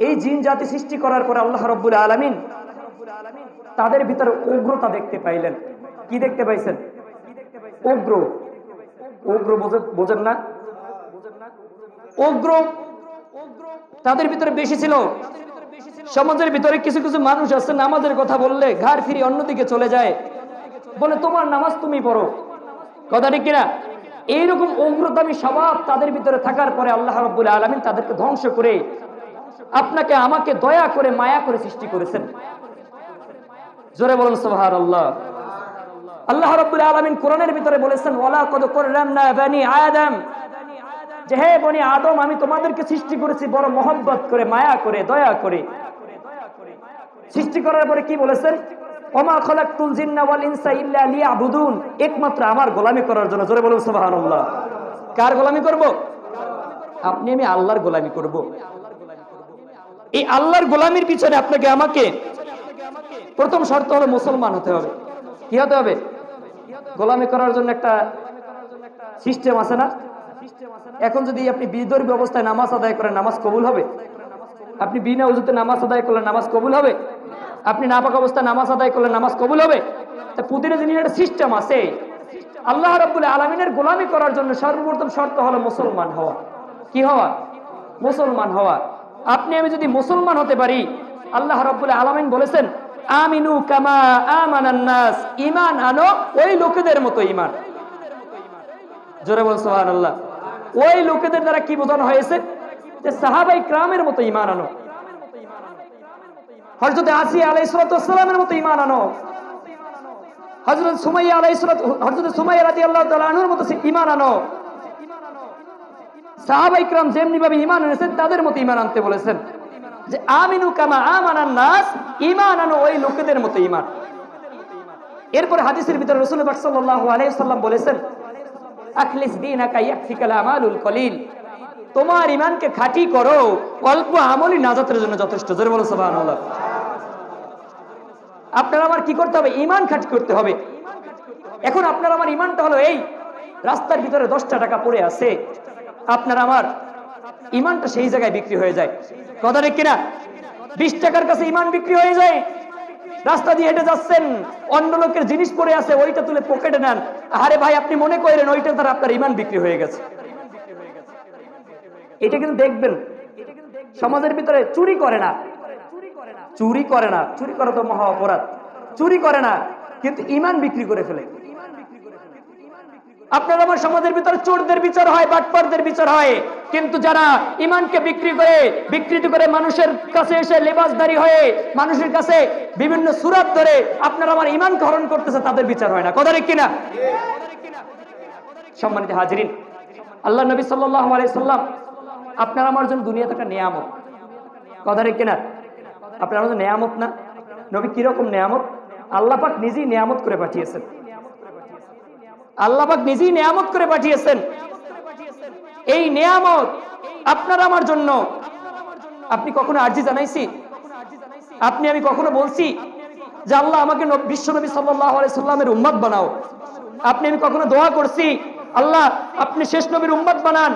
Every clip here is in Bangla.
এই জিন জাতি সৃষ্টি করার পরে আল্লাহ রাব্বুল আলামিন তাদের ভিতরে উগ্রতা দেখতে পাইলেন। কি দেখতে পাইছেন? উগ্র। উগ্র বোঝেন না? উগ্র তাদের ভিতরে বেশি ছিল। সমাজের ভিতরে কিছু কিছু মানুষ আছে, নামাজের কথা বললে ঘাড় ফিরে অন্যদিকে চলে যায়, বলে তোমার নামাজ তুমি পড়ো। কথা ঠিক কিনা? এইরকম উগ্রতামি স্বভাব তাদের ভিতরে থাকার পরে আল্লাহ রাব্বুল আলামিন তাদেরকে ধ্বংস করে আপনাকে আমাকে দয়া করে মায়া করে সৃষ্টি করেছেন। জোরে বলুন সুবহানাল্লাহ। আল্লাহ রাব্বুল আলামিন কোরআনের ভিতরে বলেছেন, ওয়ালা কদ কাররামনা বানি আদম, যে হে বনি আদম, আমি তোমাদেরকে সৃষ্টি করেছি বড় মহব্বত করে, মায়া করে, দয়া করে। সৃষ্টি করার পরে কি বলেছেন? ওমা খালাকতুল জিন্না ওয়াল ইনসা ইল্লা লিয়াবুদুন, একমাত্র আমার গোলামি করার জন্য। জোরে বলুন সুবহানাল্লাহ। কার গোলামি করব? আপনি আমি আল্লাহর গোলামি করব। এই আল্লাহর গোলামির পিছনে আপনাকে আমাকে প্রথম শর্ত হলো মুসলমান হতে হবে। কি হতে হবে? গোলামি করার জন্য একটা সিস্টেম আছে না? এখন যদি আপনি বিদর্ভী অবস্থায় নামাজ আদায় করেন, নামাজ কবুল হবে? আপনি বিনা ওযুতে নামাজ আদায় করলে নামাজ কবুল হবে? আপনি নাপাক অবস্থায় নামাজ আদায় করলে নামাজ কবুল হবে? তা প্রতিটা জিনিসের একটা সিস্টেম আছে। আল্লাহ রাব্বুল আলামিনের গোলামি করার জন্য সর্বপ্রথম শর্ত হলো মুসলমান হওয়া। কি হওয়া? মুসলমান হওয়া। আপনি আমি যদি মুসলমান হতে পারি, আল্লাহ রাব্বুল আলামিন বলেছেন, আমিনু কামা আমানান নাস, ঈমান আনো ওই লোকেদের মতো ঈমান। জোরে বলুন সুবহানাল্লাহ। ওই লোকেদের দ্বারা কি বোঝানো হয়েছে? যে সাহাবায়ে কিরামের মতো ঈমান আনো, হযরত আসিয়া আলাইহিস সালামের মতো ঈমান আনো, হযরত সুমাইয়া রাদিয়াল্লাহু তাআলা আনহার মতো ঈমান আনো। সাহাবায়ে কিরাম যেমনি ভাবে ঈমান এনেছেন তাদের মতো ঈমান আনতে বলেছেন। যে আমিনু কামা আমানান নাস, ঈমান আনো ওই লোকেদের মতো ঈমান। এরপর হাদিসের ভিতরে রাসূল পাক সাল্লাল্লাহু আলাইহি ওয়াসাল্লাম বলেছেন, আখলিস দীনাকা ইয়াকফিকাল আমালুল কলিল, তোমার ঈমানকে খাঁটি করো, অল্প আমলই নাজাতের জন্য যথেষ্ট। জোরে বলো সুবহানাল্লাহ। আপনার আমার কি করতে হবে? ঈমান খাঁটি করতে হবে। এখন আপনার আমার ঈমানটা হলো এই, রাস্তার ভিতরে 10টা টাকা পড়ে আছে, আপনার আমার ঈমানটা সেই জায়গায় বিক্রি হয়ে যায়। কথা ঠিক কিনা? 20 টাকার কাছে ঈমান বিক্রি হয়ে যায়। রাস্তা দিয়ে হেঁটে যাচ্ছেন, অন্য লোকের জিনিস পড়ে আছে, ওইটা তুলে পকেটে নেন। আরে ভাই, আপনি মনে করেন ওইটা তার আপনার ঈমান বিক্রি হয়ে গেছে। এটা কিন্তু দেখবেন সমাজের ভিতরে চুরি করে না, চুরি করে না, চুরি করা তো মহা অপরাধ। চুরি করে না, কিন্তু ঈমান বিক্রি করে ফেলে। আপনার আমার সমাজের ভিতরে চোরদের বিচার হয়, বাটপারদের বিচার হয়, কিন্তু যারা ঈমানকে বিকৃত করে মানুষের কাছে এসে লেবাসদারি হয়ে মানুষের কাছে বিভিন্ন সুরাত ধরে আপনার আমার ঈমানকে হরণ করতেছে, তাদের বিচার হয় না। কথা ঠিক কিনা? সম্মানিত হাজিরিন, আল্লাহ নবী সাল্লাল্লাহু আলাইহি সাল্লাম আপনার আমার জন্য দুনিয়াতে একটা নিয়ামত। কথা ঠিক কিনা? আপনার আমার জন্য নিয়ামত না? নবী কিরকম নিয়ামত? আল্লাহ পাক নিজেই নিয়ামত করে পাঠিয়েছেন। আল্লাহ পাক নিজেই নিয়ামত করে পাঠিয়েছেন। এই নিয়ামত আপনার আমার জন্য। আপনি কখনো আরজি জানাইছি? আপনি আমি কখনো বলছি যে আল্লাহ আমাকে বিশ্বনবী সাল্লাল্লাহু আলাইহি সাল্লামের উম্মত বানাও? আপনি আমি কখনো দোয়া করছি, আল্লাহ আপনি শেষ নবীর উম্মত বানান?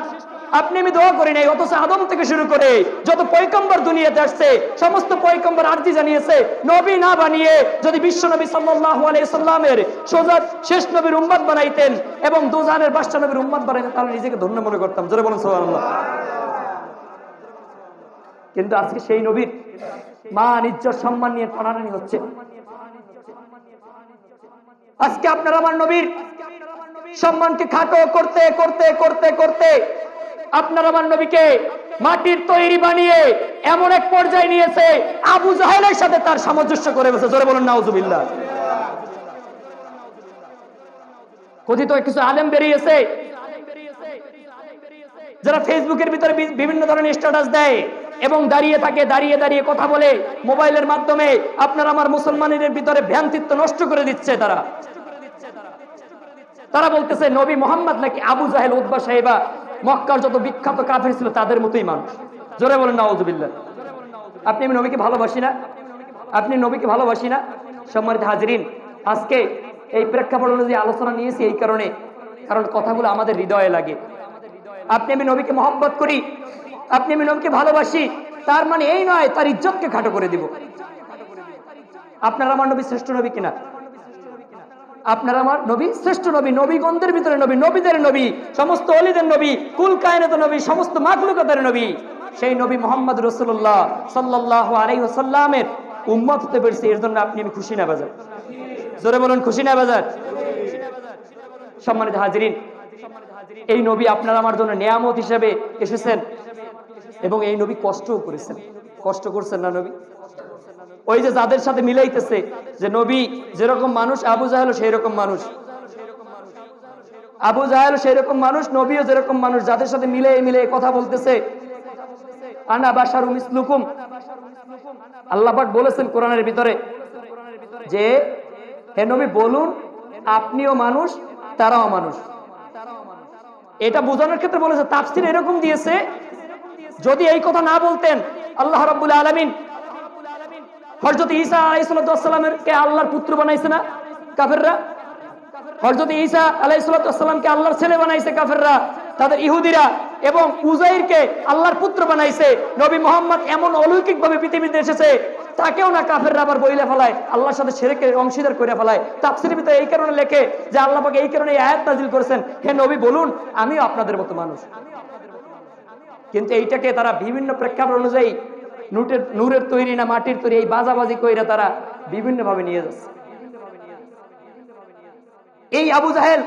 আপনি আমি দোয়া করি নাই। অথচ আদম থেকে শুরু করে যত পয়গম্বর দুনিয়াতে আসছে, সমস্ত পয়গম্বর আরজি জানিয়েছে, নবী না বানিয়ে যদি বিশ্বনবী সাল্লাল্লাহু আলাইহি সাল্লামের সোজা শেষ নবীর উম্মত বানাইতেন এবং দোজানের বাদশা নবীর উম্মত বানাইতেন, তাহলে নিজেকে ধন্য মনে করতাম। জোরে বলুন সুবহানাল্লাহ। কিন্তু আজকে সেই নবীর মান ইজ্জত সম্মান নিয়ে টানাটানি হচ্ছে। আজকে আপনার আমার নবীর সম্মানকে খাটো করতে করতে করতে করতে আপনার আমার নবীকে মাটির তৈরি বানিয়ে এমন এক পর্যায়ে নিয়েছে, আবু জাহেলের সাথে তার সামঞ্জস্য করে বসে। জোরে বলুন নাউজুবিল্লাহ। কথিত কিছু আলেম বেরিয়েছে যারা ফেসবুকের ভিতরে বিভিন্ন ধরনের স্ট্যাটাস দেয় এবং দাঁড়িয়ে থাকে, দাঁড়িয়ে দাঁড়িয়ে কথা বলে মোবাইলের মাধ্যমে আপনার আমার মুসলমানদের ভিতরে ভ্রান্তিত্ব নষ্ট করে দিচ্ছে। তারা বলতেছে নবী মোহাম্মদ নাকি আবু জাহেল, উতবা, সাইবা, মক্কার যত বিখ্যাত কাফের ছিল তাদের মতোই মানুষ। জোরে বলেন নাউজুবিল্লাহ। আপনি আমি নবীকে ভালোবাসি না? আপনি নবীকে ভালোবাসি না? সম্মানিত হাজিরিন, আজকে এই প্রেক্ষাপট অনুযায়ী আলোচনা নিয়েছি এই কারণে, কারণ কথাগুলো আমাদের হৃদয়ে লাগে। আপনি আমি নবীকে মহব্বত করি, আপনি আমি নবীকে ভালোবাসি, তার মানে এই নয় তার ইজ্জতকে খাটো করে দিব। আপনার আমার নবী শ্রেষ্ঠ নবী কিনা? আপনার আমার নবী শ্রেষ্ঠ নবী, নবীগণদের ভিতরে নবী, নবীদের নবী, সমস্ত ওলিদের নবী, কুল কায়নাত নবী, সমস্ত মাখলুকাতের নবী। সেই নবী মুহাম্মদ রাসূলুল্লাহ সাল্লাল্লাহু আলাইহি ওয়াসাল্লামের উম্মত হতে পেরেছি, এর জন্য আপনি আমি খুশি না বাজার? জোরে বলুন খুশি না বাজার? সম্মানিত হাজিরিন, এই নবী আপনার আমার জন্য নিয়ামত হিসেবে এসেছেন এবং এই নবী কষ্টও করেছেন। কষ্ট করছেন না নবী? ওই যে যাদের সাথে মিলাইতেছে যে নবী যেরকম মানুষ, আবু জাহেল সেই রকম মানুষ, আবু জাহেল সেই রকম মানুষ, নবীও যেরকম মানুষ, যাদের সাথে মিলে মিলে কথা বলতেছে, আনা বাশারুম মিসলুকুম। আল্লাহ পাক বলেছেন কোরআনের ভিতরে যে হে নবী বলুন আপনিও মানুষ তারাও মানুষ। এটা বোঝানোর ক্ষেত্রে বলেছে, তাফসীর এরকম দিয়েছে যদি এই কথা না বলতেন আল্লাহ রাব্বুল আলামিন হযরত ঈসা আলাইহিস সালামের কে আল্লাহর পুত্র বানাইছে না কাফেররা? হযরত ঈসা আলাইহিস সালামকে আল্লাহর ছেলে বানাইছে কাফেররা, তাদের ইহুদিরা, এবং উযাইরকে আল্লাহর পুত্র বানাইছে। নবী মুহাম্মদ এমন অলৌকিকভাবে পৃথিবীতে এসেছে, তাকেও না কাফেররা আবার বইলে ফেলায়, আল্লাহর সাথে শিরকের অংশীদার করে ফেলায়। তাফসীরের ভিতরে এই কারণে লেখে যে আল্লাহ পাক এই কারণে এই আয়াত নাযিল করেছেন, হে নবী বলুন আমিও আপনাদের মতো মানুষ। কিন্তু এইটাকে তারা বিভিন্ন প্রেক্ষাপট অনুযায়ী নূরের তৈরি না মাটির তৈরি এই বাজাবাজি কইরা তারা বিভিন্ন ভাবে নিয়ে যাচ্ছে। এই আবু জাহেল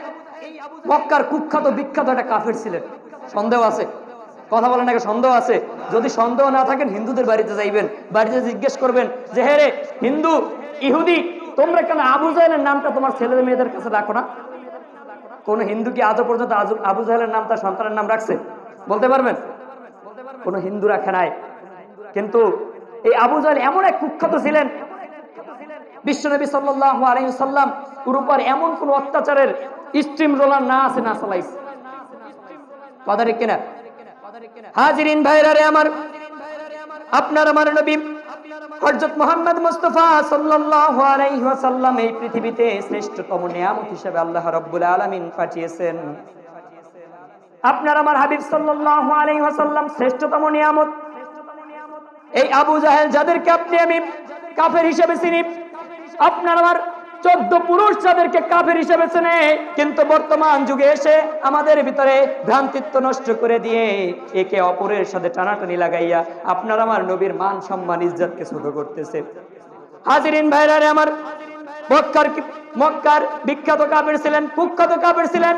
মক্কার কুখ্যাত বিখ্যাত একটা কাফের ছিলেন। সন্দেহ আছে? কথা বলেন নাকি সন্দেহ আছে? যদি সন্দেহ না থাকেন হিন্দুদের বাড়িতে যাইবেন, বাড়িতে জিজ্ঞেস করবেন যে হে রে হিন্দু ইহুদি, তোমরা কেন আবু জাহেলের নামটা তোমার ছেলেদের মেয়েদের কাছে রাখো না? কোন হিন্দু কি আজও পর্যন্ত আবু জাহেলের নাম তার সন্তানের নাম রাখছে? বলতে পারবেন? কোন হিন্দু রাখে নাই। কিন্তু এই আবু জাহেল এমন এক কুখ্যাত ছিলেন, বিশ্বনবী সাল্লাল্লাহু আলাইহি ওয়াসাল্লাম ওর উপর এমন কোন অত্যাচারের স্ট্রিম রোলার না আছে না চালাইছে। কথা ঠিক কিনা? হাজিরিন ভাইরা রে আমার, আপনার আমার নবী হযরত মুহাম্মদ মুস্তাফা সাল্লাল্লাহু আলাইহি ওয়াসাল্লাম এই পৃথিবীতে শ্রেষ্ঠতম নিয়ামত হিসেবে আল্লাহ রাব্বুল আলামিন পাঠিয়েছেন। আপনার আমার হাবিব সাল্লাল্লাহু আলাইহি ওয়াসাল্লাম শ্রেষ্ঠতম নিয়ামত। এই আবু জাহেল যাদেরকে আপনি আমি কাফের হিসেবে চিনি, আপনার আমার 14 পুরুষ যাদেরকে কাফের হিসেবে চেনে, কিন্তু বর্তমান যুগে এসে আমাদের ভিতরে ভ্রান্তিত্ব নষ্ট করে দিয়ে একে অপরের সাথে টানাটানি লাগাইয়া আপনার আমার নবীর মান সম্মান ইজ্জতকে ছোট করতেছে। হাজিরিন ভাইরা রে আমার, মক্কার বিখ্যাত কাফের ছিলেন, কুখ্যাত কাফের ছিলেন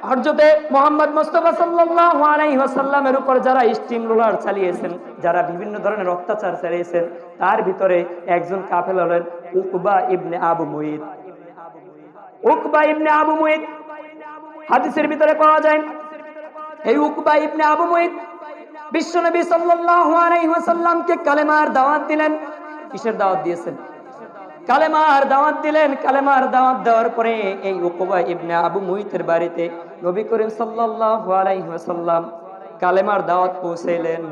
হযরতে মুহাম্মদ মুস্তাফা সাল্লাল্লাহু আলাইহি ওয়াসাল্লামের উপর যারা স্টিম রোলার চালিয়েছেন, যারা বিভিন্ন ধরনের অত্যাচার চালিয়েছেন, তার ভিতরে একজন কাফের হলেন উকবা ইবনে আবু মুইত। উকবা ইবনে আবু মুইত হাদিসের ভিতরে পাওয়া যায়, এই উকবা ইবনে আবু মুইত বিশ্বনবী সাল্লাল্লাহু আলাইহি ওয়াসাল্লামকে কালেমার দাওয়াত দিলেন। কিসের দাওয়াত দিয়েছেন? কালেমার দাওয়াত দিলেন। কালেমার দাওয়াত দেওয়ার পরে এই উকবা ইবনে আবু মুইতের বাড়িতে নবী করিম সাল্লাল্লাহু আলাইহি ওয়াসাল্লাম কালেমার দাওয়াত পৌঁছাইলেন।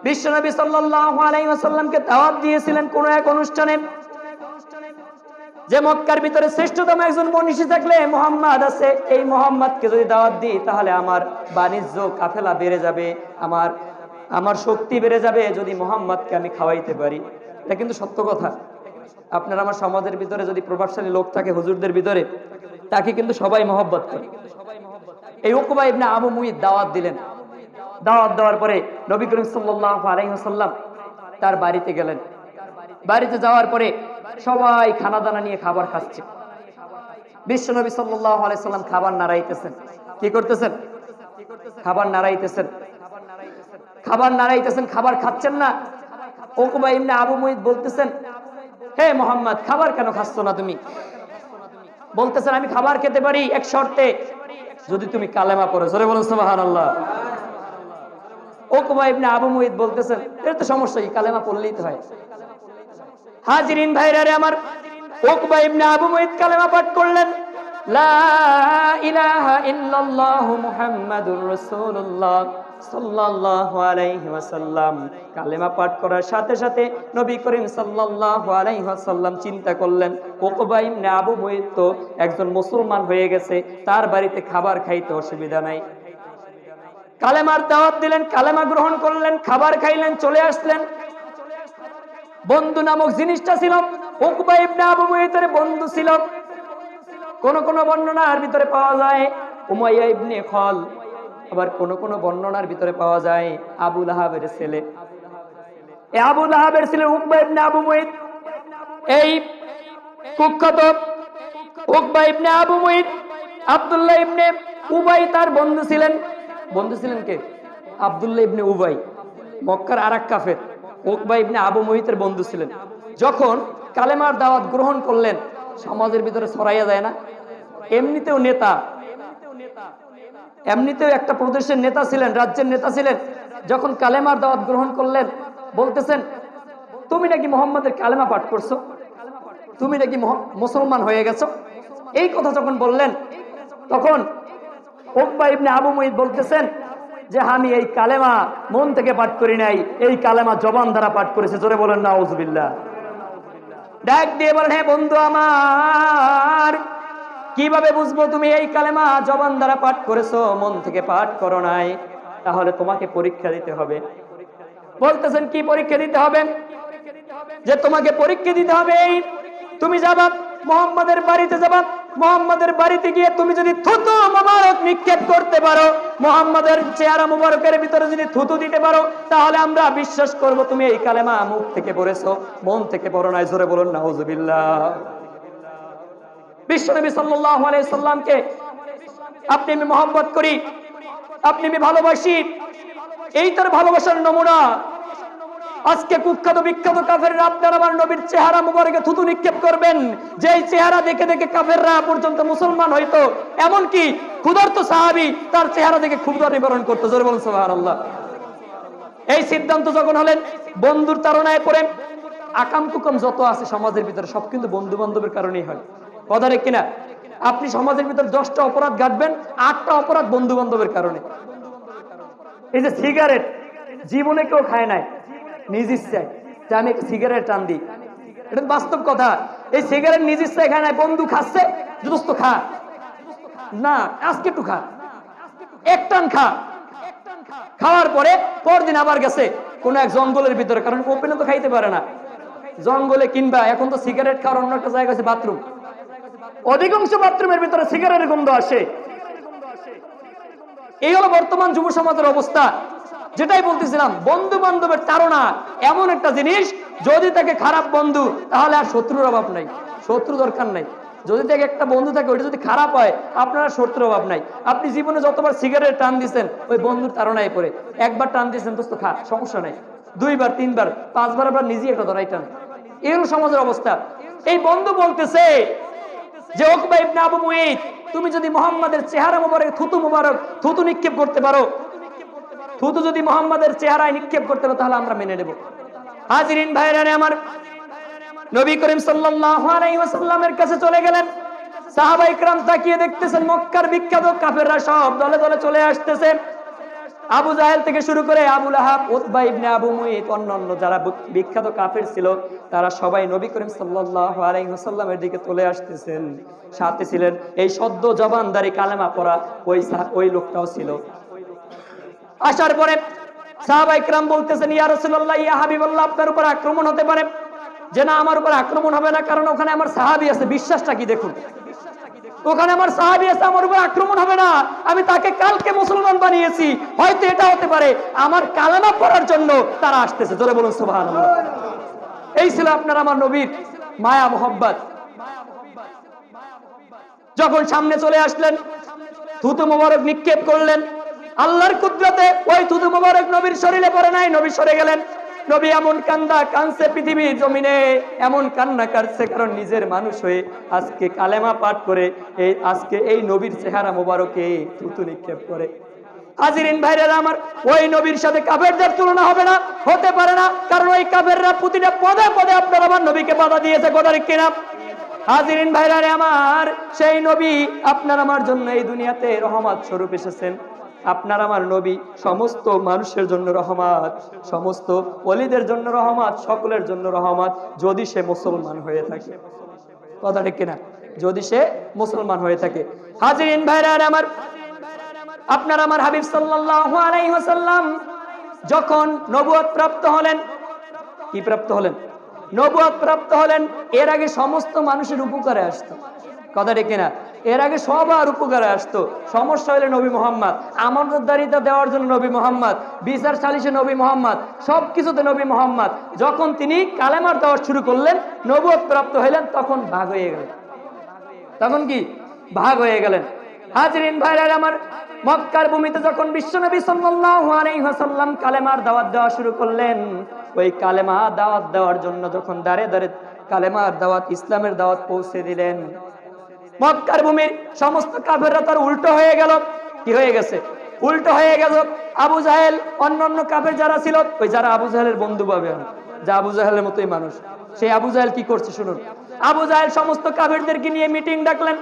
বিশ্বনবী সাল্লাল্লাহু আলাইহি ওয়াসাল্লামকে দাওয়াত দিয়েছিলেন কোন এক অনুষ্ঠানে, যে মক্কার ভিতরে শ্রেষ্ঠতম একজন মনীষী থাকলে মুহাম্মদ আছে, এই মুহাম্মদকে যদি দাওয়াত দিই তাহলে আমার বাণিজ্য কাফেলা বেড়ে যাবে, আমার শক্তি বেড়ে যাবে যদি মুহাম্মদকে আমি খাওয়াইতে পারি। এটা কিন্তু সত্য কথা। আপনার আমার সমাজের ভিতরে যদি প্রভাবশালী লোক থাকে হুজুরদের ভিতরে, তাকে কিন্তু সবাই মহব্বত করে। এই উকবা ইবনে আবু মুইত দাওয়াত দিলেন। দাওয়াত দেওয়ার পরে নবী করিম সাল্লাল্লাহু আলাইহি ওয়াসাল্লাম তার বাড়িতে গেলেন। বাড়িতে যাওয়ার পরে সবাই খানা দানা নিয়ে খাবার খাচ্ছে। বিশ্বনবী সাল্লাল্লাহু আলাইহি ওয়াসাল্লাম খাবার নাড়াইতেছেন। কি করতেছেন? খাবার নাড়াইতেছেন। খাবার নাড়াইতেছেন, খাবার খাচ্ছেন না। উকবা ইবনে আবু মুইত বলতেছেন, হে মুহাম্মদ খাবার কেন খাচ্ছ না তুমি? বলতেছেন আমি খাবার খেতে পারি এক শর্তে, যদি তুমি কালেমা পড়ো। জোরে বলুন সুবহানাল্লাহ। উকবা ইবনে আবু মুইত বলতেছেন এর তো সমস্যা কি, কালেমা পড়লেই তো হয়। হাজিরিন ভাইরা রে আমার, উকবা ইবনে আবু মুইত কালেমা পাঠ করলেন, লা ইলাহা ইল্লাল্লাহু মুহাম্মাদুর রাসূলুল্লাহ সাল্লাল্লাহু আলাইহি ওয়াসাল্লাম। কালেমা পাঠ করার সাথে সাথে নবী করিম সাল্লাল্লাহু আলাইহি ওয়াসাল্লাম চিন্তা করলেন উকবা ইবনে আবু মুইত তো একজন মুসলমান হয়ে গেছে, তার বাড়িতে খাবার খাইতে অসুবিধা নাই। কালেমার দাওয়াত দিলেন, কালেমা গ্রহণ করলেন, খাবার খাইলেন, চলে আসলেন। বন্ধু নামক জিনিসটা ছিল, উকবা ইবনে আবু মুয়িতের বন্ধু ছিল। কোন কোন বর্ণনার ভিতরে পাওয়া যায় উমাইয়া ইবনে খল, আবার কোন কোন বর্ণনার ভিতরে পাওয়া যায় আবু লাহাবের ছেলে। এই আবু লাহাবের ছেলে উকবা ইবনে আবু মুয়িত, এই কুখ্যাত উকবা ইবনে আবু মুয়িত আব্দুল্লাহ ইবনে উবাই তার বন্ধু ছিলেন। বন্ধু ছিলেন কে? আব্দুল্লাহ ইবনে উবাই, মক্কার আরেক কাফের। উকবা ইবনে আবু মুয়িতের বন্ধু ছিলেন। যখন কালেমার দাওয়াত গ্রহণ করলেন, সমাজের ভিতরে ছড়াইয়া যায় না? এমনিতেও নেতা, এমনিতেও একটা প্রদেশের নেতা ছিলেন, রাজ্যের নেতা ছিলেন। যখন কালেমার দাওয়াত গ্রহণ করলেন, বলতেছেন তুমি নাকি মুহাম্মাদের কালেমা পাঠ করছো, তুমি নাকি মুসলমান হয়ে গেছো। এই কথা যখন বললেন, তখন উকবা ইবনে আবু মুয়িত বলতেছেন যে আমি এই কালেমা মন থেকে পাঠ করি নাই, এই কালেমা জবান দ্বারা পাঠ করেছে। জোরে বলেন নাউজুবিল্লাহ। ডাক দিয়ে বলেন, হ্যাঁ বন্ধু আমার, কিভাবে বুঝবো তুমি এই কালেমা জবান দ্বারা পাঠ করেছো, মন থেকে পাঠ করো নাই? তাহলে তোমাকে পরীক্ষা দিতে হবে। বলতেছেন কি পরীক্ষা দিতে হবে? যে তোমাকে পরীক্ষা দিতে হবে, তুমি যাবা মুহাম্মাদের বাড়িতে, যাবা মুহাম্মাদের বাড়িতে গিয়ে তুমি যদি থুতু মোবারক নিক্ষেপ করতে পারো, মুহাম্মাদের চেহারা মোবারকের ভিতরে যদি থুতু দিতে পারো, তাহলে আমরা বিশ্বাস করব তুমি এই কালেমা মুখ থেকে পড়েছো, মন থেকে পড়ো নাই। জোরে বলুন নাউজুবিল্লাহ। বিশ্বনবী সাল্লাল্লাহু আলাইহি সাল্লামকে আপনি আমি মহব্বত করি, আপনি আমি ভালোবাসি, এই তার ভালোবাসার নমুনা। আজকে কুখ্যাত বিখ্যাত কাফেররা আপনার আমার নবীর চেহারা মুবারকে থুতু নিক্ষেপ করবেন, যেই চেহারা দেখে দেখে কাফেররা পর্যন্ত মুসলমান হইতো। এমনকি ক্ষুধার্ত সাহাবী তার চেহারা দেখে ক্ষুধা নিবারণ করতো। জোরে বলুন সুবহানাল্লাহ। এই সিদ্ধান্ত যখন হলেন, বন্ধুর তাড়নায় পড়ে আকাম কুকাম যত আছে সমাজের ভিতরে সব কিন্তু বন্ধু বান্ধবের কারণেই হয়। কথা ঠিক কিনা? আপনি সমাজের ভিতরে 10টা অপরাধ ঘটবেন, 8টা অপরাধ বন্ধু বান্ধবের কারণে। এই যে সিগারেট, জীবনে কেউ খায় নাই, নিজ ইচ্ছায় যে আমি একটা সিগারেট টান দিই, এটা বাস্তব কথা। এই সিগারেট নিজ ইচ্ছায় খায় নাই, বন্ধু খাচ্ছে, দোস্ত খা না, আজকে একটু খা, এক টান খা। খাওয়ার পরে পরদিন আবার গেছে কোন এক জঙ্গলের ভিতরে, কারণ ওপেনে তো খাইতে পারে না, জঙ্গলে কিংবা এখন তো সিগারেট খাওয়ার অন্য একটা জায়গা আছে বাথরুম, অধিকাংশ বাথরুমের ভিতরে সিগারেটের গন্ধ আসে। এই হলো বর্তমান যুব সমাজের অবস্থা। যেটাই বলতেছিলাম, বন্ধু বান্ধবের তাড়না এমন একটা জিনিস, যদি তাকে খারাপ বন্ধু, তাহলে আর শত্রুর অভাব নাই, শত্রু দরকার নাই। যদি তাকে একটা বন্ধু থাকে, ওইটা যদি খারাপ হয়, আপনার শত্রুর অভাব নাই। আপনি জীবনে যতবার সিগারেট টান দিচ্ছেন, ওই বন্ধুর তাড়নায় পড়ে। একবার টান দিচ্ছেন দোস্ত খা, সমস্যা নাই, 2বার 3বার 5বার আবার নিজেই একটা ধরাই টান। এই হলো সমাজের অবস্থা। এই বন্ধু বলতেছে যে উকবা ইবনে আবু মুয়িত, তুমি যদি মুহাম্মাদের চেহারা মোবারক থুতু নিক্ষেপ করতে পারো, থুতু যদি মুহাম্মাদের চেহারায় নিক্ষেপ করতে পারো, তাহলে আমরা মেনে নেব। হাজিরিন ভাইরা আমার, নবী করিম সাল্লাল্লাহু আলাইহি ওয়াসাল্লামের কাছে চলে গেলেন। সাহাবায়ে কিরাম তাকিয়ে দেখতেছেন, মক্কার বিখ্যাত কাফেররা সব দলে দলে চলে আসতেছে। আবু জাহেল থেকে শুরু করে আবু লাহাব, উতবা ইবনে আবু মুয়িত, অন্যান্য যারা বিখ্যাত কাফের ছিল, তারা সবাই নবী করিম সাল্লাল্লাহু আলাইহি ওয়াসাল্লামের দিকে চলে আসতেছেন। সাথে ছিলেন এই সদ্য জবানদারি কালেমা পড়া ওই লোকটাও ছিল। আসার পরে সাহাবায়ে কিরাম বলতেছেন, ইয়া রাসূলুল্লাহ, ইয়া হাবিবাল্লাহ, আপনার উপর আক্রমণ হতে পারে। যে না, আমার উপর আক্রমণ হবে না, কারণ ওখানে আমার সাহাবী আছে। বিশ্বাসটা কি দেখুন, ওখানে আমার সাহাবী আছে, আমার উপর আক্রমণ হবে না। আমি তাকে কালকে মুসলমান বানিয়েছি, হয়তো এটা হতে পারে আমার কালেমা পড়ার জন্য তারা আসতেছে। জোরে বলুন সুবহানাল্লাহ। এই ছিল আপনার আমার নবীর মায়া মোহাব্বত। যখন সামনে চলে আসলেন, থুতু মোবারক নিক্ষেপ করলেন। আল্লাহর কুদরতে ওই থুতু মোবারক নবীর শরীরে পড়ে নাই, নবী সরে গেলেন। নবী এমন কান্দা কানছে, পৃথিবীর জমিনে এমন কান্না কাটছে, কারণ নিজের মানুষ হয়ে আজকে কালেমা পাঠ করে আজকে এই নবীর চেহারা মোবারকে থুতু নিক্ষেপ করে। হাজিরিন ভাইরা আমার, ওই নবীর সাথে কাফেরদের তুলনা হবে না, হতে পারে না, কারণ ওই কাফেররা প্রতিটা পদে পদে আপনার আমার নবীকে বাধা দিয়েছে। কথা ঠিক কিনা? হাজিরিন ভাইরা আমার, সেই নবী আপনার আমার জন্য এই দুনিয়াতে রহমত স্বরূপ এসেছেন। আপনার আমার নবী সমস্ত মানুষের জন্য রহমত, সমস্ত ওলিদের জন্য রহমত, সকলের জন্য রহমত, যদি সে মুসলমান হয়ে থাকে। কথা ঠিক কিনা? যদি সে মুসলমান হয়ে থাকে। হাজিরিন ভাইরা আমার, আপনার আমার হাবিব সাল্লাল্লাহু আলাইহি ওয়াসাল্লাম যখন নবুয়ত প্রাপ্ত হলেন, কি প্রাপ্ত হলেন? নবুয়ত প্রাপ্ত হলেন। এর আগে সমস্ত মানুষের উপকারে আসতো, কথা ঠিক কিনা? এর আগে সবার উপকারে আসতো। সমস্যা হলে নবী মুহাম্মদ, আমানতদারিতা দেওয়ার জন্য নবী মুহাম্মদ, বিচার সালিশে নবী মুহাম্মদ, সবকিছুতে নবী মুহাম্মদ। যখন তিনি কালেমার দাওয়াত শুরু করলেন, নবুয়ত প্রাপ্ত হলেন, তখন ভাগ হয়ে গেলেন। তখন কি ভাগ হয়ে গেলেন? হাজরিন ভাইরা আমার, মক্কার ভূমিতে যখন বিশ্বনবী সাল্লাল্লাহু আলাইহি ওয়াসাল্লাম কালেমার দাওয়াত দেওয়া শুরু করলেন, ওই কালেমা দাওয়াত দেওয়ার জন্য যখন দাঁড়ে দাঁড়ে কালেমার দাওয়াত, ইসলামের দাওয়াত পৌঁছে দিলেন, মক্কার ভূমির সমস্ত কাফেররা তার উল্টো হয়ে গেল। কি হয়ে গেছে? উল্টো হয়ে গেল। আবু জাহেল, অন্যান্য কাফের যারা ছিল, ওই যারা আবু জাহেলের বন্ধু পাবে, যা আবু জাহেলের মতোই মানুষ, সেই আবু জাহেল কি করছে শুনুন। আবু জাহেল সমস্ত কাফেরদেরকে নিয়ে মিটিং ডাকলেন।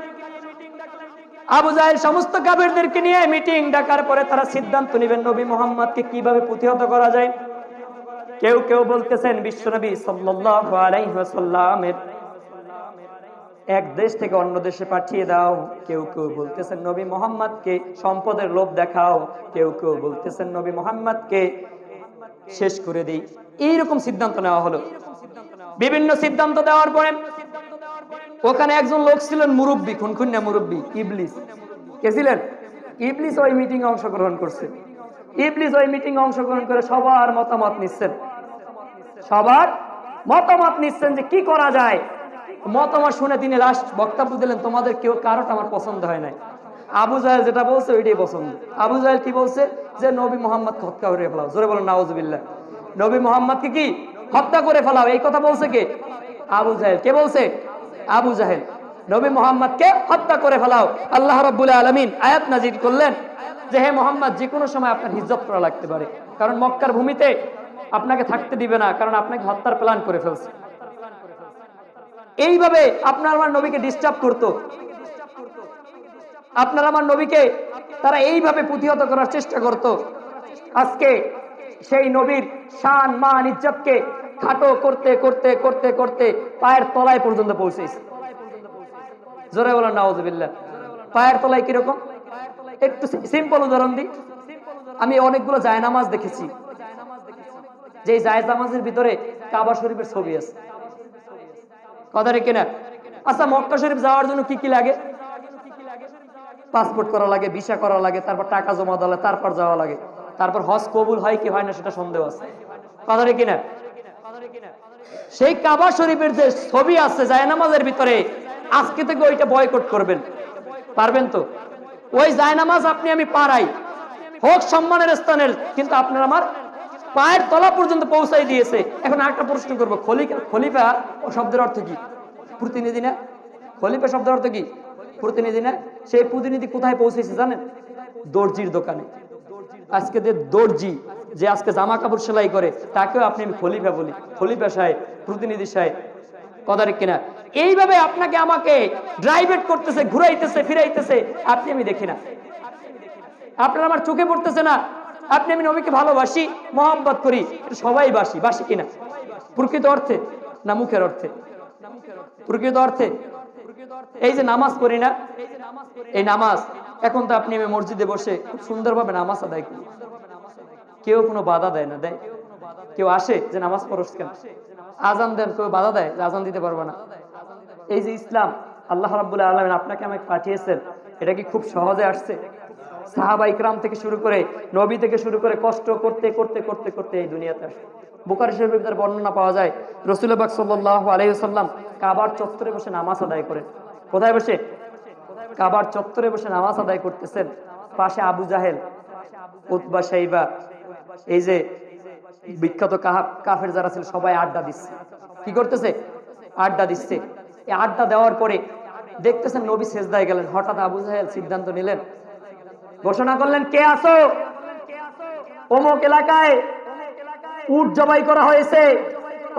আবু জাহেল সমস্ত কাফেরদেরকে নিয়ে মিটিং ডাকার পরে তারা সিদ্ধান্ত নেবেন নবী মুহাম্মদকে কিভাবে প্রতিহত করা যায়। কেউ কেউ বলতেছেন বিশ্বনবী সাল্লাল্লাহু আলাইহি ওয়াসাল্লামের এক দেশ থেকে অন্য দেশে পাঠিয়ে দাও। কেউ কেউ বলতেছেন নবী মুহাম্মদকে সম্পদের লোভ দেখাও। কেউ কেউ বলতেছেন নবী মুহাম্মদকে শেষ করে দেই। এইরকম সিদ্ধান্ত নেওয়া হলো। বিভিন্ন সিদ্ধান্ত দেওয়ার পরে ওখানে একজন লোক ছিলেন মুরব্বী, খুনখুন্না মুরব্বী, ইবলিস। কে ছিলেন? ইবলিস ওই মিটিং এ অংশগ্রহণ করছে। ইবলিস ওই মিটিং এ অংশগ্রহণ করে সবার মতামত নিচ্ছেন। সবার মতামত নিচ্ছেন যে কি করা যায়। মতামত শুনে তিনি লাস্ট বক্তব্য দিলেন, তোমাদের কেউ কারোটা আমার পছন্দ হয় নাই। আবু জাহেল যেটা বলছে ওইটাই পছন্দ। আবু জাহেল কি বলছে? যে নবী মুহাম্মদকে হত্যা করে ফেলাও। জোরে বলেন নাউজুবিল্লাহ। নবী মুহাম্মদকে কি হত্যা করে ফেলাও, এই কথা বলছে কে? আবু জাহেল। কে বলছে? আবু জাহেল। নবী মুহাম্মদকে হত্যা করে ফেলাও। আল্লাহ রাব্বুল আলামিন আয়াত নাযিল করলেন যে হে মুহাম্মদ, যে কোনো সময় আপনার হিজরত করা লাগতে পারে, কারণ মক্কার ভূমিতে আপনাকে থাকতে দিবে না, কারণ আপনাকে হত্যার প্ল্যান করে ফেলছে। এইভাবে আপনার আমার নবীকে ডিস্টার্ব করতো। আপনার আমার নবীকে তারা এইভাবে প্রতিহত করার চেষ্টা করত। আজকে সেই নবীর শান মান ইজ্জতকে খাটো করতে করতে করতে করতে পায়ের তলায় পর্যন্ত পৌঁছেছে। জোরে বলেন নাউজুবিল্লাহ। পায়ের তলায় কিরকম? একটু সিম্পল উদাহরণ দিই। আমি অনেকগুলো জায়নামাজ দেখেছি, যে জায়নামাজের ভিতরে কাবা শরীফের ছবি আছে, কথা রেখে না। আচ্ছা, মক্কা শরীফ যাওয়ার জন্য কি কি লাগে? পাসপোর্ট করা লাগে, ভিসা করা লাগে, তারপর টাকা জমা দেওয়া লাগে, তারপর যাওয়া লাগে। তারপর হজ কবুল হয় কি হয় না সেটা সন্দেহ আছে, কথা রেখে না। সেই কাবা শরীফের যে ছবি আছে জায়নামাজের ভিতরে, আজকে থেকে ওইটা বয়কট করবেন, পারবেন তো? ওই জায়নামাজ আপনি আমি পারাই হোক সম্মানের স্থানের, কিন্তু আপনার আমার পায়ের তলা পর্যন্ত পৌঁছাই দিয়েছে। এখন একটা প্রশ্ন করবো, খলিফা শব্দের অর্থ কি? প্রতিনিধি না? খলিফা শব্দের অর্থ কি? প্রতিনিধি না? সেই প্রতিনিধি কোথায় পৌঁছেছে জানেন? দর্জির দোকানে। আজকে যে দর্জি, যে আজকে জামা কাপড় সেলাই করে, তাকেও আপনি আমি খলিফা বলি। খলিফা সাহেব, প্রতিনিধি সাহেব, কথা ঠিক কিনা? এইভাবে আপনাকে আমাকে ড্রাইভেট করতেছে, ঘুরাইতেছে, ফিরাইতেছে, আপনি আমি দেখি না। আপনার আমার চোখে পড়তেছে না। আপনি আমি নবীকে ভালোবাসি, মহব্বত করি, সবাই বাসি, বাসি কিনা? প্রকৃত অর্থে না মুখের অর্থে? প্রকৃত অর্থে। এই যে নামাজ পড়ি না, এই নামাজ এখন তো আপনি আমি মসজিদে বসে খুব সুন্দরভাবে নামাজ আদায় করি, কেউ কোনো বাধা দেয় না। দেয়? কেউ আসে যে নামাজ পড়স কেন? আজান দেন, কেউ বাধা দেয় যে আজান দিতে পারবো না? এই যে ইসলাম আল্লাহ রাব্বুল আলামিন আপনাকে আমাকে পাঠিয়েছেন, এটা কি খুব সহজে আসছে? সাহাবা ইকরাম থেকে শুরু করে, নবী থেকে শুরু করে কষ্ট করতে করতে করতে করতে এই দুনিয়াতে আসে। বুখারী শরীফের ভিতরে বর্ণনা পাওয়া যায়, রাসূলুল্লাহ পাক সাল্লাল্লাহু আলাইহি ওয়াসাল্লাম কাবার চত্বরে বসে নামাজ আদায় করেন। কোথায় বসে? কাবার চত্বরে বসে নামাজ আদায় করতেছেন। পাশে আবু জাহেল, উতবা, শাইবা, এই যে বিখ্যাত কাফের যারা ছিল, সবাই আড্ডা দিচ্ছে। কি করতেছে? আড্ডা দিচ্ছে। এই আড্ডা দেওয়ার পরে দেখতেছেন নবী সেজদায় গেলেন। হঠাৎ আবু জাহেল সিদ্ধান্ত নিলেন, ঘোষণা করলেন, কে আসো? অমুক এলাকায় উট জবাই করা হয়েছে,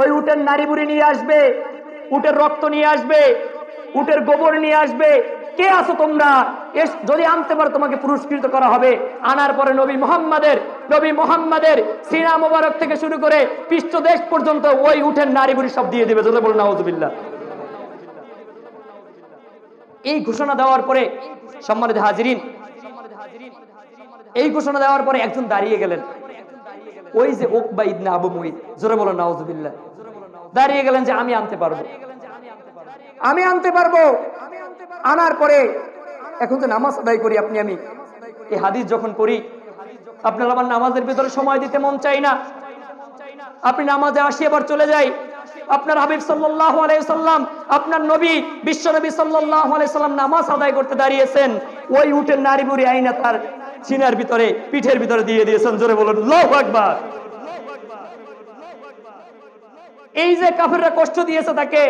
ওই উটের নাড়ি বুড়ি নিয়ে আসবে, উটের রক্ত নিয়ে আসবে, উটের গোবর নিয়ে আসবে। কে আছো তোমরা? যদি আনতে পারো তোমাকে পুরস্কৃত করা হবে। আনার পরে নবী মুহাম্মাদের সিনা মোবারক থেকে শুরু করে পৃষ্ঠদেশ পর্যন্ত ওই উটের নাড়ি বুড়ি সব দিয়ে দিবে। যদি বলুন নাউজুবিল্লাহ। এই ঘোষণা দেওয়ার পরে সম্মানিত হাজিরিন, এই ঘোষণা দেওয়ার পরে একজন দাঁড়িয়ে গেলেন, ওই যে উকবা ইবনে আবু মুইত, জোরে বলো নাউজুবিল্লাহ, দাঁড়িয়ে গেলেন যে আমি আনতে পারবো, আমি আনতে পারবো। আনার পরে এখন তো নামাজ আদায় করি, আপনি আমি এই হাদিস যখন পড়ি, আপনার আমার নামাজের ভিতরে সময় দিতে মন চাই না, আপনি নামাজে আসি আবার চলে যাই। আপনার হাবিব সাল্লাল্লাহু আলাইহি সাল্লাম, আপনার নবী বিশ্ব নবী সাল্লাল্লাহু আলাইহি সাল্লাম নামাজ আদায় করতে দাঁড়িয়েছেন, ওই উটের নাড়ি বুড়ি আইনা তার সিনার ভিতরে পিঠের ভিতরে দিয়ে দিয়েছেন। জোরে বলুন আল্লাহু আকবার। এই যে কাফেররা কষ্ট দিয়েছে তাকে,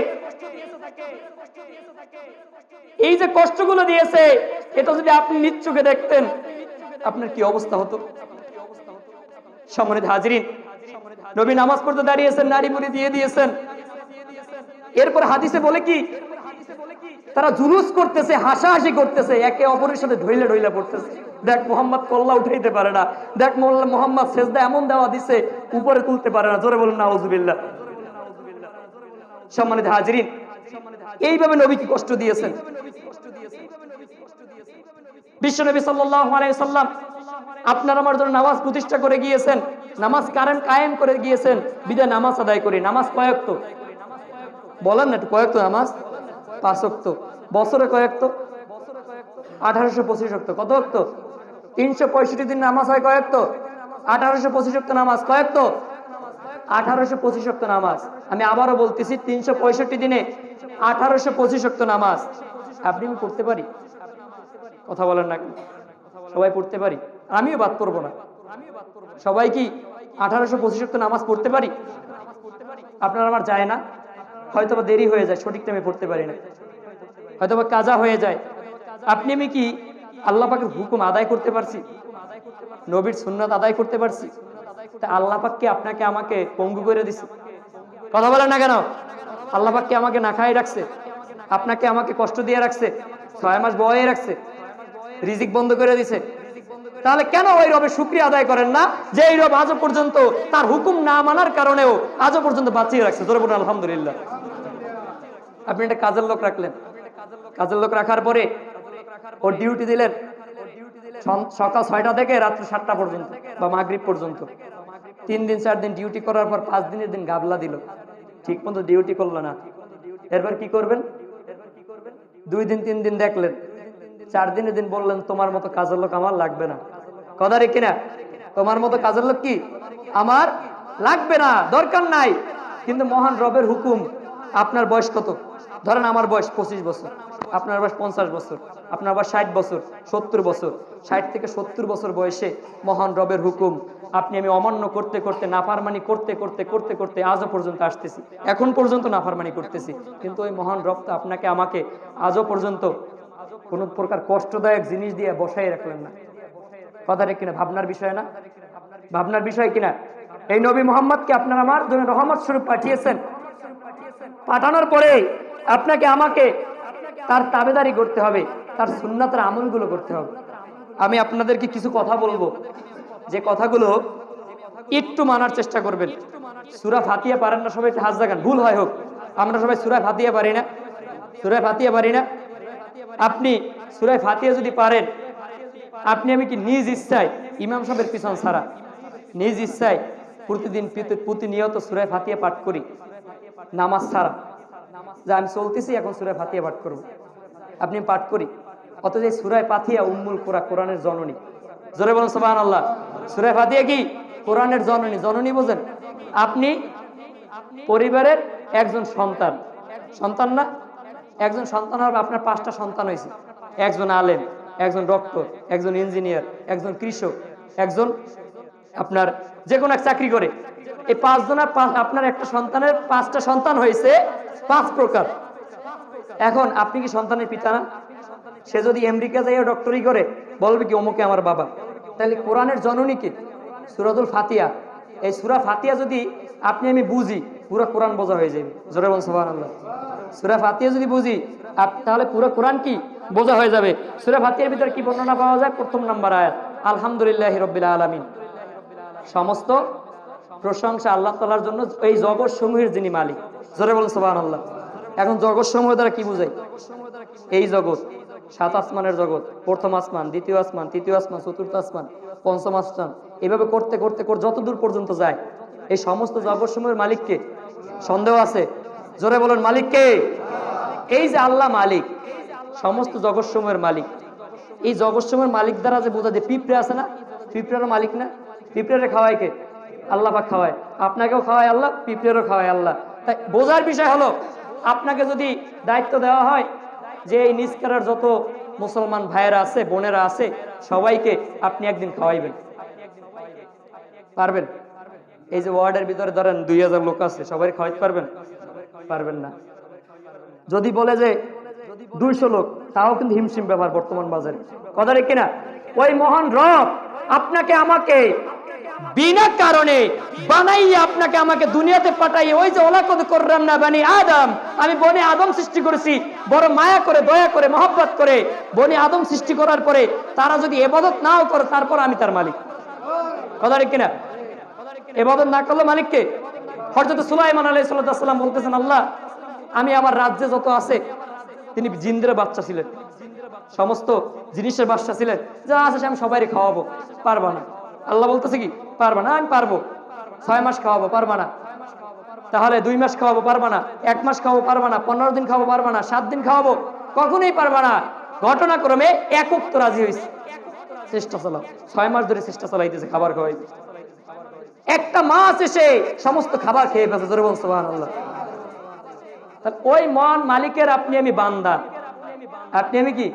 এই যে কষ্টগুলো দিয়েছে, এটা যদি আপনি নিজ চোখে দেখতেন আপনার কি অবস্থা হতো? সম্মানিত হাজিরিন, নবী নামাজ পড়তে দাঁড়িয়েছেন, নারী বুড়ি দিয়ে দিয়েছেন। এরপর হাদিসে বলে কি, তারা জুলুস করতেছে, হাসাহাসি করতেছে, একে অপরের সাথে ঢইলা ঢইলা পড়তেছে। দেখ মোহাম্মদ কল্লা উঠাইতে পারে না, দেখ মোহাম্মদ সেজদা এমন দেওয়া দিছে উপরে তুলতে পারে না। জোরে বলুন নাউজুবিল্লাহ। সম্মানিত হাজিরিন, এইভাবে নবী কি কষ্ট দিয়েছেন? বিশ্বনবী সাল্লাল্লাহু আলাইহি সাল্লাম আপনার আমার জন্য নামাজ প্রতিষ্ঠা করে গিয়েছেন, নামাজ কায়েম করে গিয়েছেন, বিদায় নামাজ আদায় করি। নামাজ কয়েকত বলেন না, একটু কয়েকত নামাজ? 5 ওয়াক্ত। বছরে কয়েকত? 1825 ওয়াক্ত। কত ওয়াক্ত? 365 দিন নামাজ হয় কয়েকত? 1825 ওয়াক্ত নামাজ কয়েকত? 1825 ওয়াক্ত নামাজ। আমি আবারও বলতেছি, 365 দিনে 1825 ওয়াক্ত নামাজ। আপনি আমি পড়তে পারি? কথা বলেন না, সবাই পড়তে পারি? আমিও বাদ পড়বো না। সবাই কি 1825 ওয়াক্ত নামাজ পড়তে পারি? আপনার আমার যায় না, হয়তোবা দেরি হয়ে যায়, সঠিক টাইমে পড়তে পারি না, হয়তোবা কাজা হয়ে যায়। আপনি আমি কি আল্লাহ পাকের হুকুম আদায় করতে পারছি? নবীর সুন্নাত আদায় করতে পারছি? তা আল্লাহ পাক কি আপনাকে আমাকে পঙ্গু করে দিছে? কথা বলেন না কেন? আল্লাহ পাক কি আমাকে না খাইয়ে রাখছে? আপনাকে আমাকে কষ্ট দিয়ে রাখছে? 6 মাস বয়ে রাখছে? রিজিক বন্ধ করে দিছে? তাহলে কেন ওই রবের শুকরিয়া আদায় করেন না, যে এই রব আজও পর্যন্ত তার হুকুম না মানার কারণেও আজও পর্যন্ত বাঁচিয়ে রাখছে? জোরে বলুন আলহামদুলিল্লাহ। আপনি একটা কাজের লোক রাখলেন, কাজের লোক রাখার পরে ওর ডিউটি দিলেন সকাল 6টা থেকে রাত্রি 7টা পর্যন্ত বা মাগরিব পর্যন্ত। 3 দিন 4 দিন ডিউটি করার পর 5 দিনের দিন গাবলা দিল, ঠিক মতো ডিউটি করলো না। এরপর কি করবেন? 2 দিন 3 দিন দেখলেন, 4 দিনের দিন বললেন তোমার মতো কাজের লোক আমার লাগবে না। কথা রে কিনা? তোমার মতো কাজের লোক কি আমার লাগবে না, দরকার নাই। কিন্তু মহান রবের হুকুম। আপনার বয়স কত? ধরেন আমার বয়স 25 বছর, আপনার বয়স 50 বছর, আপনার বয়স 60 বছর, 70 বছর। 60 থেকে 70 বছর বয়সে মহান রবের হুকুম আপনি আমি অমান্য করতে করতে, নাফরমানি করতে করতে করতে করতে আজও পর্যন্ত আসতেছি, এখন পর্যন্ত নাফরমানি করতেছি। কিন্তু ওই মহান রব তো আপনাকে আমাকে আজও পর্যন্ত কোন প্রকার কষ্টদায়ক জিনিস দিয়ে বসাই রাখলেন না। কথাটা কিনা? ভাবনার বিষয় না? ভাবনার বিষয় কিনা? এই নবী মুহাম্মদকে আপনার আমার জন্য রহমত স্বরূপ পাঠিয়েছেন। পাঠানোর পরে আপনাকে আমাকে তার তাবেদারি করতে হবে, তার সুন্নাতের আমলগুলো করতে হবে। আমি আপনাদেরকে কিছু কথা বলবো, যে কথাগুলো একটু মানার চেষ্টা করবেন। সূরা ফাতিহা পারেন না সবাই? হাত জাগান, ভুল হয় হোক, আমরা সবাই সূরা ফাতিহা পারি না? সূরা ফাতিহা পারি না? আপনি সূরা ফাতিহা যদি পারেন, আপনি আমি কি নিজ ইচ্ছায়, ইমাম সাহেবের পিছন ছাড়া, নিজ ইচ্ছায় প্রতিদিন প্রতিনিয়ত সূরা ফাতিহা পাঠ করি, নামাজ ছাড়া, যে আমি চলতেছি এখন সূরা ফাতিহা পাঠ করব, আপনি পাঠ করি। অথচ এই সূরা ফাতিহা উম্মুল কুরআন, কোরআনের জননী। জোরে বলুন সুবহানাল্লাহ। সূরা ফাতিহা কি? কোরআনের জননী। জননী বোঝেন? আপনি পরিবারের একজন সন্তান, সন্তান না? একজন সন্তান হবে, আপনার 5টা সন্তান হয়েছে, একজন আলেম, একজন ডক্টর, একজন ইঞ্জিনিয়ার, একজন কৃষক, একজন আপনার যে কোনো এক চাকরি করে। এই 5 জনের আপনার একটা সন্তানের 5টা সন্তান হয়েছে 5 প্রকার। এখন আপনি কি সন্তানের পিতা না? সে যদি আমেরিকা যাইয়া ডক্টরি করে বলবে কি অমুকে আমার বাবা। তাহলে কোরআনের জননী কি? সূরাতুল ফাতিহা। এই সূরা ফাতিহা যদি আপনি আমি বুঝি, পুরো কোরআন বোঝা হয়ে যাবে। জোরে বলুন সুবহানাল্লাহ। সূরা ফাতিহা যদি বুঝি তাহলে পুরো কোরআন কি বোঝা হয়ে যাবে। সূরা ফাতিহার ভিতরে কি বর্ণনা পাওয়া যায়? 1ম নাম্বার আয়াত, আলহামদুলিল্লাহি রাব্বিল আলামিন। সমস্ত প্রশংসা আল্লাহ তাআলার জন্য, এই জগৎ সমূহের যিনি মালিক। জোরে বলুন সুবহানাল্লাহ। এখন জগৎ সমূহ দ্বারা কি বোঝায়? এই জগৎ, সাত আসমানের জগৎ, প্রথম আসমান, দ্বিতীয় আসমান, তৃতীয় আসমান, চতুর্থ আসমান, পঞ্চম আসমান, এভাবে করতে করতে যত দূর পর্যন্ত যায়, এই সমস্ত জগৎসমূহের মালিককে? সন্দেহ আছে? জোরে বলেন মালিককে। এই যে আল্লাহ মালিক, সমস্ত জগৎসমূহের মালিক, এই জগৎসমূহের মালিক দ্বারা যে বোঝা যায়, পিঁপড়ে আছে না, পিঁপড়েরও মালিক না? পিঁপড়েরে খাওয়ায় কে? আল্লাহ পাক খাওয়ায়। আপনাকেও খাওয়ায় আল্লাহ, পিঁপড়েরও খাওয়ায় আল্লাহ। তাই বোঝার বিষয় হলো, আপনাকে যদি দায়িত্ব দেওয়া হয় যে এই নিষ্কারার যত মুসলমান ভাইয়েরা আছে, বোনেরা আছে, সবাইকে আপনি একদিন খাওয়াইবেন, পারবেন? এই যে ওয়ার্ডের ভিতরে ধরেন 2000 লোক আছে, সবাই খাওয়াইতে পারবেন? পারবেন না। যদি বলে যে 200 লোক, তাও কিন্তু হিমশিম ব্যাপার বর্তমান বাজারে, কথা ঠিক কিনা? ওই মহান রব আপনাকে আমাকে বিনা কারণে বানাইয়া আপনাকে আমাকে দুনিয়াতে পাঠাইয়ে, ওই যে ওলাকদ কররামনা বানি আদম, আমি বনি আদম সৃষ্টি করেছি বড় মায়া করে, দয়া করে, মহব্বত করে। বনি আদম সৃষ্টি করার পরে তারা যদি ইবাদত নাও করে, তারপর আমি তার মালিক, কথা ঠিক কিনা? ইবাদত না করলে মালিককে? হযরত সুলাইমান আলাইহিস সালাম বলতেছেন, আল্লাহ আমি আমার রাজ্যে যত আছে, তিনি জিন্দের বাচ্চা ছিলেন, সমস্ত জিনিসের বাচ্চা ছিলেন, যা আছে আমি সবাই খাওয়াবো, পারবা না। আল্লাহ বলতেছে কি? পারবা না। আমি পারবো। 6 মাস খাওয়াবো, পারবা না। তাহলে 2 মাস খাওয়াবো, পারবা না। 1 মাস খাওয়াবো, পারবা না। 15 দিন খাওয়াবো, পারবা না। 7 দিন খাওয়াবো, কখনোই পারবা না। ঘটনাক্রমে একক তো রাজি হয়েছে, চেষ্টা চালাও। 6 মাস ধরে চেষ্টা চালাইতেছে, খাবার খাওয়াইতে। একটা মাস এসে সমস্ত খাবার খেয়ে ফেলছে, জোরে বলুন সুবহানাল্লাহ। তাহলে ওই মহান মালিকের আপনি আমি বান্দা, আপনি আমি কি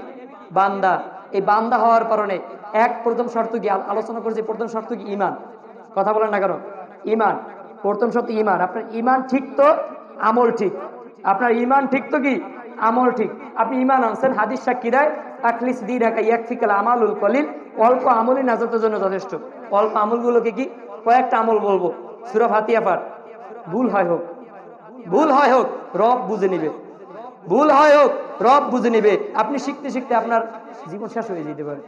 বান্দা। এই বান্দা হওয়ার কারণে প্রথম শর্ত কি আলোচনা করেছি? প্রথম শর্ত কি? ঈমান। কথা বলেন না কেন? ঈমান। প্রথম শর্ত ঈমান। আপনার ঈমান ঠিক তো আমল ঠিক। আপনার ঈমান ঠিক তো কি আমল ঠিক। আপনি ঈমান আনছেন, হাদিস সাক্ষী দেয়, তাকলিস দি রাখা ইয়াকফিকাল আমালুল কলিল, অল্প আমলই নাজাতের জন্য যথেষ্ট। অল্প আমলগুলোকে কি? কয়েকটা আমল বলবো। সূরা ফাতিহা পাঠ, ভুল হয় হোক, ভুল হয় হোক, রব বুঝে নিবে। ভুল হয় হোক, রব বুঝে নিবে। আপনি শিখতে শিখতে আপনার জীবন শেষ হয়ে যেতে পারে।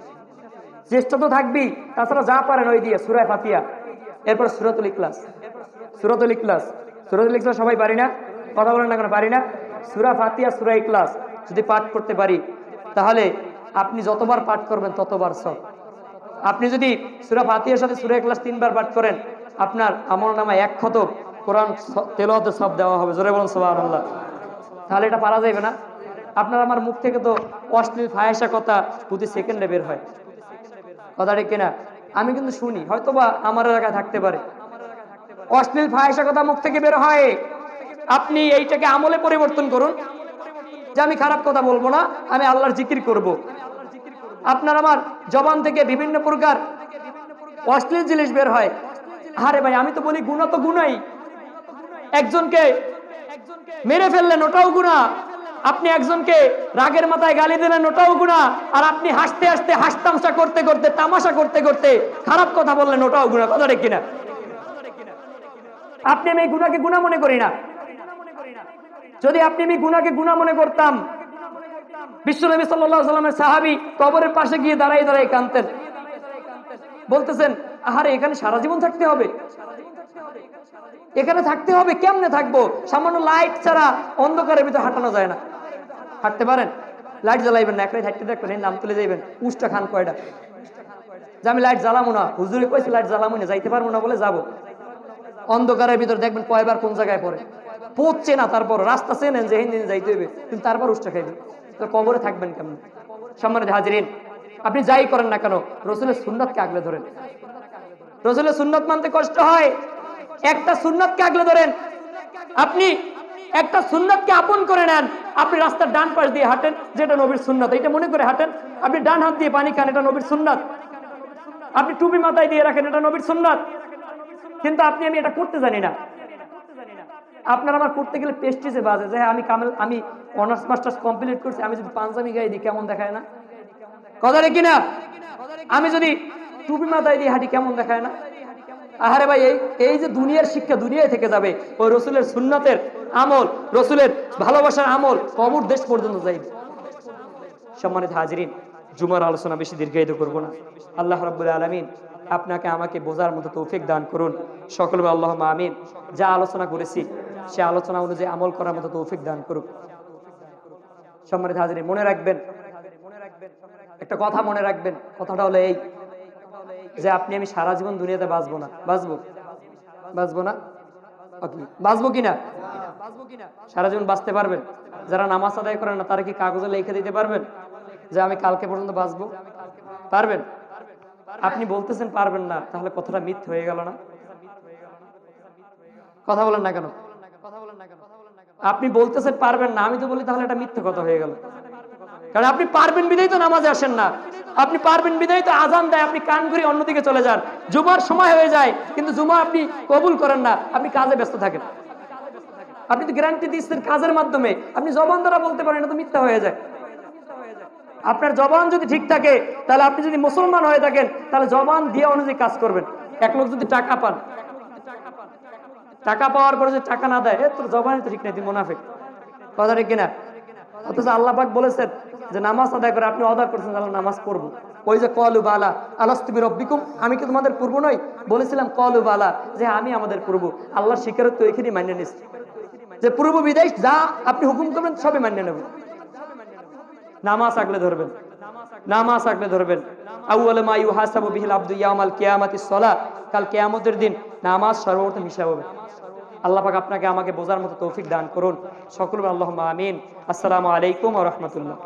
চেষ্টা তো থাকবেই। তাছাড়া যা পারেন ওই দিয়ে সূরা ফাতিহা, এরপর সূরাতুল ইখলাস। সূরাতুল ইখলাস, সূরাতুল ইখলাস সবাই পারি না? কথা বলেন না কেন? পারি না? সূরা ফাতিহা, সূরা ইখলাস যদি পাঠ করতে পারি, তাহলে আপনি যতবার পাঠ করবেন ততবার সব। আপনি যদি সূরা ফাতিহার সাথে সূরা ইখলাস 3 বার পাঠ করেন, আপনার আমলনামায় 1 খতম কোরআন তেলাওয়াতের সব দেওয়া হবে, জোরে বলুন সুবহানাল্লাহ। তাহলে এটা পারা যাবে না? আপনার আমার মুখ থেকে তো অশ্লীল ফাহিশা কথা প্রতি সেকেন্ডে বের হয়, কথা ঠিক কিনা? আমি কিন্তু শুনি, হয়তোবা আমার এলাকায় থাকতে পারে, অশ্লীল ফাহিশা কথা মুখ থেকে বের হয়। আপনি এইটাকে আমলে পরিবর্তন করুন, যে আমি খারাপ কথা বলবো না, আমি আল্লাহর জিকির করব। আপনার আমার জবান থেকে বিভিন্ন প্রকার অশ্লীল জিনিস বের হয়। আরে ভাই, আমি তো বলি গুনাহ তো গুনাই। একজনকে মেরে ফেললেন, ওটাও গুনাহ। আপনি একজনকে রাগের মাথায় গালি দিলেন, ওটাও গুনাহ। আর আপনি হাসতে হাসতে, হাসতামশা করতে করতে, তামাশা করতে করতে খারাপ কথা বললেন, ওটাও গুনাহ, কথা ঠিক কিনা? আপনি আমি এই গুনাহকে গুনাহ মনে করি না। যদি আপনি আমি গুনাহকে গুনাহ মনে করতাম, বিশ্বনবী সাল্লাল্লাহু আলাইহি ওয়াসাল্লামের সাহাবী কবরের পাশে গিয়ে দাঁড়াই দাঁড়াই কাঁদতেন, বলতেছেন, আহারে এখানে সারা জীবন থাকতে হবে, এখানে থাকতে হবে, কেমনে থাকবো? সামান্য লাইট ছাড়া অন্ধকারের ভিতরে হাঁটানো যায় না। হাঁটতে পারেন? লাইট জ্বালাইবেন না, একলাই হাঁটতে থাকবেন, নাম তুলে যাইবেন। উষ্টা খান কয়টা যে আমি লাইট জ্বালাবো না, হুজুরে কইছে লাইট জ্বালাবো না, যাইতে পারবো না বলে যাবো। অন্ধকারের ভিতরে দেখবেন কয়বার কোন জায়গায় পড়ে, পড়ছে না, তারপর রাস্তা চেনেন যে হিন্দিন যাইতে হইবে, কিন্তু তারপর উষ্টা খাইবেন, তো কবরে থাকবেন কেমন? সম্মানিত হাজিরিন, আপনি যাই করেন না কেন, রাসূলের সুন্নাতকে আগলে ধরেন। রাসূলের সুন্নাত মানতে কষ্ট হয়, একটা সুন্নাতকে আগলে ধরেন। আপনি একটা সুন্নাতকে আপন করে নেন। আপনি রাস্তার ডান পাশ দিয়ে হাঁটেন, যেটা নবীর সুন্নাত, এটা মনে করে হাঁটেন। আপনি ডান হাত দিয়ে পানি খান, এটা নবীর সুন্নাত। আপনি টুপি মাথায় দিয়ে রাখেন, এটা নবীর সুন্নাত। কিন্তু আপনি আমি এটা করতে জানি না। আপনার আমার করতে গেলে পেস্টিজে বাজে যে আমি অনার্স মাস্টার্স কমপ্লিট করছি, আমি যদি পাঞ্জাবি গায়ে দিই কেমন দেখায় না? কথা রে কিনা? আমি যদি টুপি মাথায় দিয়ে হাঁটি কেমন দেখায় না? আহারে ভাই, এই যে দুনিয়ার শিক্ষা দুনিয়ায় থেকে যাবে, ওই রসুলের সুন্নাতের আমল, রসুলের ভালোবাসার আমল কবর দেশ পর্যন্ত যাইবে। সম্মানিত হাজিরিন, জুমার আলোচনা বেশি দীর্ঘায়িত করব না। আল্লাহ রাব্বুল আলামিন আপনাকে আমাকে বোঝার মতো তৌফিক দান করুন। সকলে আল্লাহুম্মা আমিন। যা আলোচনা করেছি সে আলোচনা অনুযায়ী আমল করার মতো তৌফিক দান করুন। সম্মানিত হাজিরিন, মনে রাখবেন, একটা কথা মনে রাখবেন, কথাটা হলো এই যে আপনি আমি সারা জীবন দুনিয়াতে বাঁচবো না। বাঁচবো? বাঁচবো না? বাঁচবো কিনা? সারা জীবন বাঁচতে পারবেন? যারা নামাজ আদায় করেন না তারা কি কাগজে লিখে দিতে পারবেন যে আমি কালকে পর্যন্ত বাঁচবো? পারবেন? আপনি বলতেছেন পারবেন না, তাহলে কথাটা মিথ্যে হয়ে গেল না? কথা বলেন না কেন? আপনি বলতেছেন পারবেন না, আমি তো বলি তাহলে এটা মিথ্যে কথা হয়ে গেল। কারণ আপনি পারবেন বিধাই তো নামাজে আসেন না, আপনি পারবেন বিধাই তো আজান দেয়, আপনি কান ঘুরে অন্যদিকে চলে যান, জুমার সময় হয়ে যায় কিন্তু জুমা আপনি কবুল করেন না, আপনি কাজে ব্যস্ত থাকেন। আপনি তো গ্যারান্টি দিচ্ছেন কাজের মাধ্যমে, আপনি জবান দ্বারা বলতে পারেন, এটা তো মিথ্যা হয়ে যায়। আপনার জবান যদি ঠিক থাকে, তাহলে আপনি যদি মুসলমান হয়ে থাকেন, তাহলে জবান দিয়ে অনুযায়ী কাজ করবেন। এক লোক যদি টাকা পান, টাকা পাওয়ার পরে যদি টাকা না দেয়, তোর জবানই তো ঠিক নাই, তুই মুনাফিক। কথা ঠিক কিনা? অথচ আল্লাহ পাক বলেছেন যে নামাজ আদায় করে, আপনি আদায় করছেন, তাহলে নামাজ পড়বো। ওই যে কলু বালা আলাস্তু বিরব্বিকুম, আমি কি তোমাদের পূর্ব নই? বলেছিলাম কলু বালা, যে আমি আমাদের পূর্ব। আল্লাহর স্বীকারোক্তি ওইখানেই মান্য নিচ্ছি, যে পূর্ব বিদেশ যা আপনি হুকুম করবেন সবই মান্য নেব। নামাজ আগলে ধরবেন, নামাজ আগলে ধরবেন। আউয়ালু মা ইউহাসাবু বিহিল আবদু ইয়াউমাল কিয়ামাতিস সালাহ, কাল কিয়ামতের দিন নামাজ সর্বপ্রথম হিসাব হবে। আল্লাহ পাক আপনাকে আমাকে বোঝার মতো তৌফিক দান করুন। সকলে আল্লাহুম্মা আমিন। আসসালামু আলাইকুম ওয়া রাহমাতুল্লাহ।